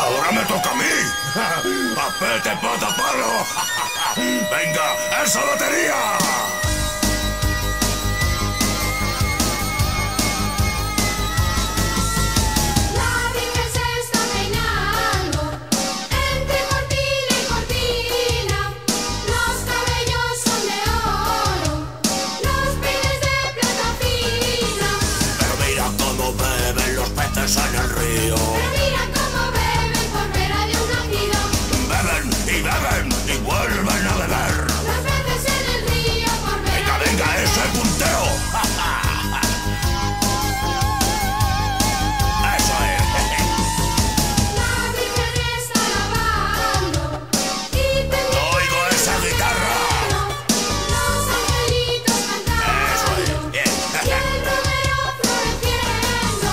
Ahora me toca a mí. ¡Apete, pata, palo! ¡Venga, esa lotería! En el río. Pero mira cómo beben por ver a Dios nacido. Beben y vuelven a beber. Los peces en el río por ver Venga, a Dios venga, nacido. ese punteo. Eso es. La Virgen está lavando y pendiente Oigo esa guitarra. los angelitos Eso es. cantando Bien. y el romero floreciendo.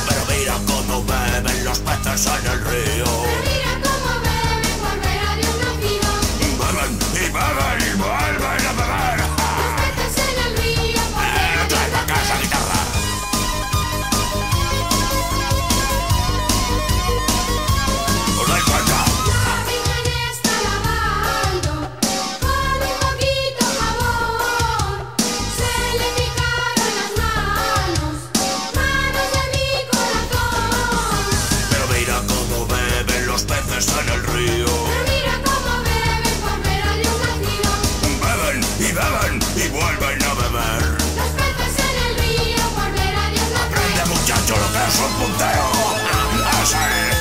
Pero mira cómo beben los peces en el río. Pero mira cómo beben por ver a Dios nacido. Beben y vuelven a beber. Los peces en el río por ver a Dios Trae para casa nacido. guitarra. Os dais cuenta. La Virgen está lavando con un poquito jabón. Se le picaron las manos, manos de mi corazón. Pero mira cómo beben los peces en el río. Pero mira cómo beben por ver a Dios nacido. Beben y vuelven a beber. Los peces en el río por ver a Dios nacido. Aprende, muchacho, lo que es un punteo. Eso es.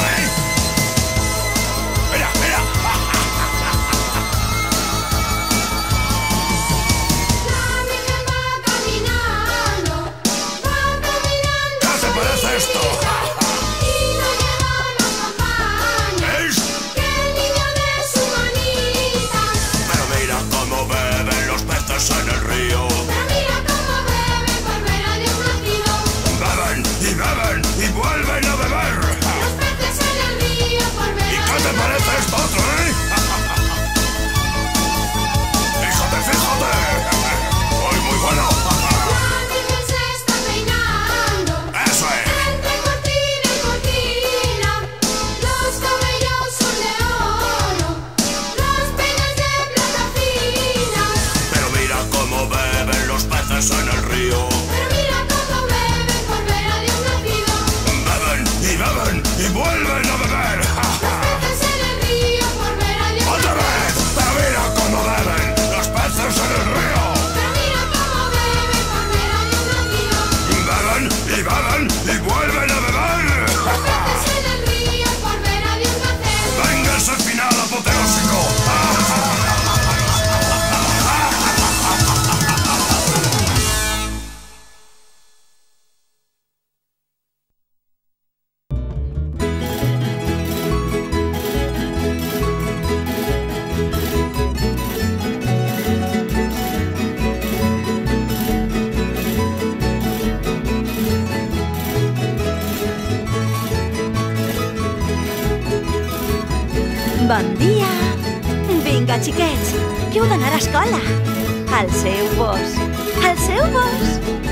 Ahí. Mira, mira. La Virgen va caminando ¿Qué te parece esto? y no lleva más campaña ¿Veis? que el niño de su manita. Pero mira cómo beben los peces en el río. Pero mira cómo beben por ver a Dios nacido. Beben y vuelven a beber. Los peces en el río por ver ¿Y a qué te Dios parece nacido. esto otro, Fíjate. Muy bueno. La Virgen se está peinando Eso es. entre cortina y cortina. Los cabellos son de oro, los peines de plata fina. Pero mira cómo beben los peces en el río. Pero mira cómo beben por ver a Dios nacido. Beben y vuelven a beber. Los peces en el río por ver a Dios ¡Otra nacido. vez! Pero mira cómo beben los peces en el río. Pero mira cómo beben por ver a Dios nacido. Beben y vuelven a beber. Los peces en el río por ver a Dios nacer. Venga ese final apoteósico. Bon dia! Vinga, xiquets, que heu d'anar a escola. Alceu-vos, alceu-vos!